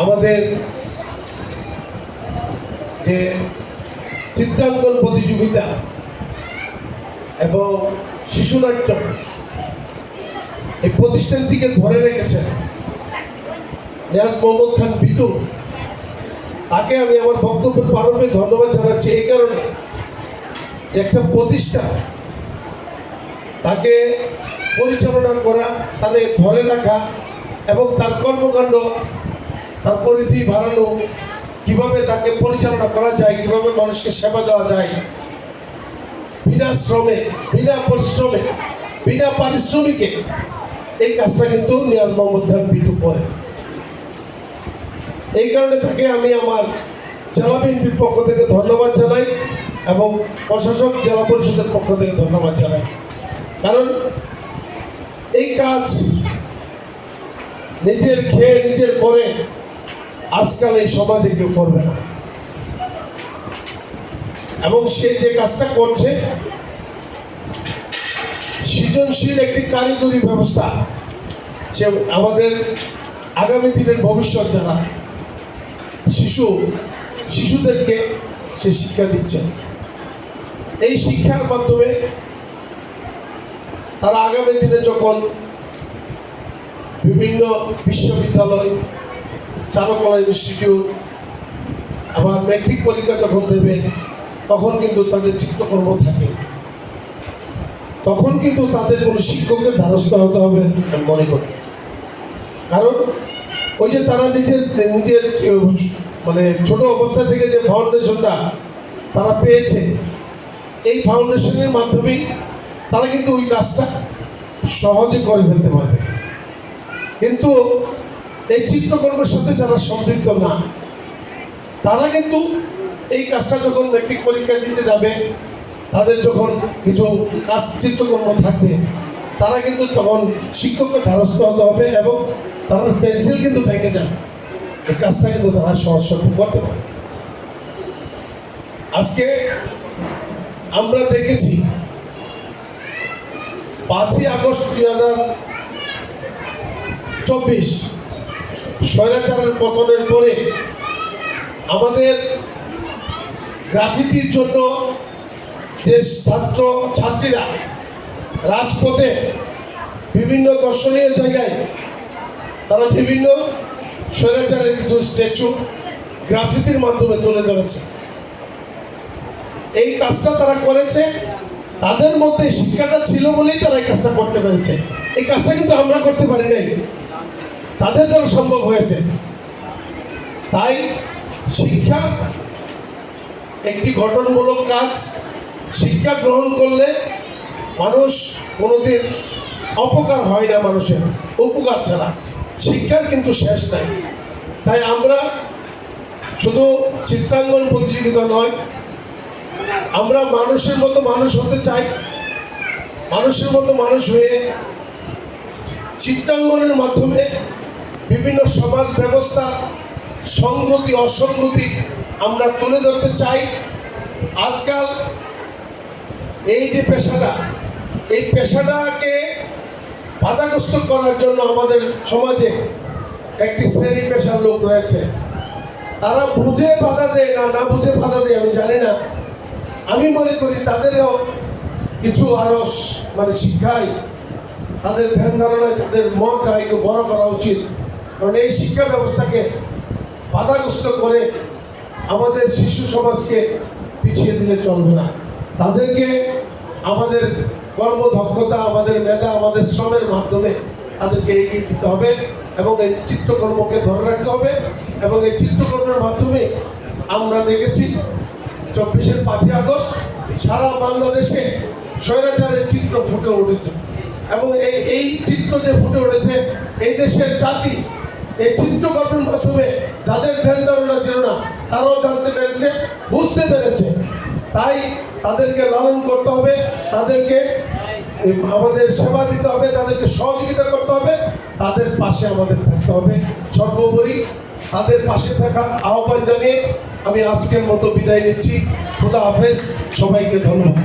আমাদের যে চিত্রাঙ্কন প্রতিযোগিতা এবং শিশু নাট্য এই প্রতিষ্ঠানটিকে ধরে রেখেছেন নিয়াজ মোহাম্মদ খান বিটু। তাকে আমি আমার বক্তব্যের প্রারম্ভে ধন্যবাদ জানাচ্ছি এই কারণে যে একটা প্রতিষ্ঠান তাকে পরিচালনা করা, তাকে ধরে রাখা এবং তার কর্মকাণ্ড, তার পরিধি বাড়ানো, কিভাবে তাকে পরিচালনা করা যায়, কিভাবে মানুষকে সেবা দেওয়া যায় বিনা শ্রমে, বিনা পরিশ্রমে, বিনা পারিশ্রমিকে, এই কাজটা কিন্তু নিয়াজ মোহাম্মদ খান বিটু করে। এই কারণে তাকে আমি আমার জেলা বিএনপির পক্ষ থেকে ধন্যবাদ জানাই এবং প্রশাসক জেলা পরিষদের পক্ষ থেকে ধন্যবাদ জানাই। কারণ এই কাজ নিজের খেয়ে নিজের পরে আজকাল এই সমাজে কেউ করবে না, এবং সে যে কাজটা করছে সৃজনশীল একটি কারিগরি ব্যবস্থা, সে আমাদের আগামী দিনের ভবিষ্যৎ যারা শিশুদেরকে সে শিক্ষা দিচ্ছে। এই শিক্ষার মাধ্যমে তারা আগামী দিনে যখন বিভিন্ন বিশ্ববিদ্যালয়, চারুকলা ইনস্টিটিউট, আবার ম্যাট্রিক পরীক্ষা যখন দেবে, তখন কিন্তু তাদের চিত্রকর্ম থাকে, তখন কিন্তু তাদের কোনো শিক্ষকের দ্বারস্থ হতে হবে আমি মনে করি। কারণ ওই যে তারা নিজের মানে ছোট অবস্থা থেকে যে ফাউন্ডেশনটা তারা পেয়েছে, এই ফাউন্ডেশনের মাধ্যমেই তারা কিন্তু ওই কাজটা সহজে করে ফেলতে পারবে। কিন্তু এই চিত্রকর্মের সাথে যারা সম্পৃক্ত না, তারা কিন্তু এই কাজটা যখন ম্যাট্রিক পরীক্ষা দিতে যাবে, তাদের যখন কিছু কাজ চিত্রকর্ম থাকবে, তারা কিন্তু তখন শিক্ষকের দ্বারস্থ হতে হবে এবং তারা পেন্সিল কিন্তু ভেঙে যাবে। এই কাজটা কিন্তু তারা সহজ করতে পারে। আজকে আমরা দেখেছি 5ই আগস্ট 2024 স্বৈরাচারের পতনের পরে আমাদের গ্রাফিতির জন্য যে ছাত্রীরা রাজপথে বিভিন্ন দর্শনীয় জায়গায় তারা বিভিন্ন স্বৈরাচারের কিছু স্ট্যাচু গ্রাফিতির মাধ্যমে তুলে ধরেছে। এই কাজটা তারা করেছে, তাদের মধ্যে শিক্ষাটা ছিল বলেই তারা এই কাজটা করতে পেরেছে। এই কাজটা কিন্তু আমরা করতে পারি নাই, তাদের দ্বারা সম্ভব হয়েছে। তাই শিক্ষা একটি গঠনমূলক কাজ। শিক্ষা গ্রহণ করলে মানুষ কোনোদিন অপকার হয় না, মানুষের উপকার ছাড়া। শিক্ষার কিন্তু শেষ নাই। তাই আমরা শুধু চিত্রাঙ্কন প্রতিযোগিতা নয়, আমরা মানুষের মতো মানুষ হতে চাই। মানুষের মতো মানুষ হয়ে চিত্রাঙ্কনের মাধ্যমে বিভিন্ন সমাজ ব্যবস্থা, সংগতি অসংগতি আমরা তুলে ধরতে চাই। আজকাল এই যে পেশাটা, এই পেশাটাকে বাধাগ্রস্ত করার জন্য আমাদের সমাজে একটি শ্রেণী পেশার লোক রয়েছে। তারা বুঝে বাধা দেয় না বুঝে বাধা দেয় আমি জানি না। আমি মনে করি তাদেরও কিছু আরো শিক্ষায়, তাদের ধ্যান ধারণায় তাদের মনটা একটু বড় করা উচিত। কারণ এই শিক্ষা ব্যবস্থাকে বাধাগ্রস্ত করে আমাদের শিশু সমাজকে পিছিয়ে দিলে চলবে না। তাদেরকে আমাদের কর্মদক্ষতা, আমাদের মেধা, আমাদের শ্রমের মাধ্যমে তাদেরকে এগিয়ে দিতে হবে এবং এই চিত্রকর্মকে ধরে রাখতে হবে। এবং এই চিত্রকর্মের মাধ্যমে আমরা দেখেছি 24-এর 5ই আগস্ট সারা বাংলাদেশে স্বৈরাচারের চিত্র ফুটে উঠেছে। এবং এই চিত্র যে ফুটে উঠেছে, এই দেশের জাতি এই চিত্রকর্মের মাধ্যমে যাদের ধ্যান ধারণা ছিল না, তারাও জানতে পেরেছে, বুঝতে পেরেছে। তাই তাদেরকে লালন করতে হবে, তাদেরকে আমাদের সেবা দিতে হবে, তাদেরকে সহযোগিতা করতে হবে, তাদের পাশে আমাদের থাকতে হবে। সর্বোপরি তাদের পাশে থাকা আহ্বান জানিয়ে আমি আজকের মতো বিদায় নিচ্ছি। খোদা হাফেজ, সবাইকে ধন্যবাদ।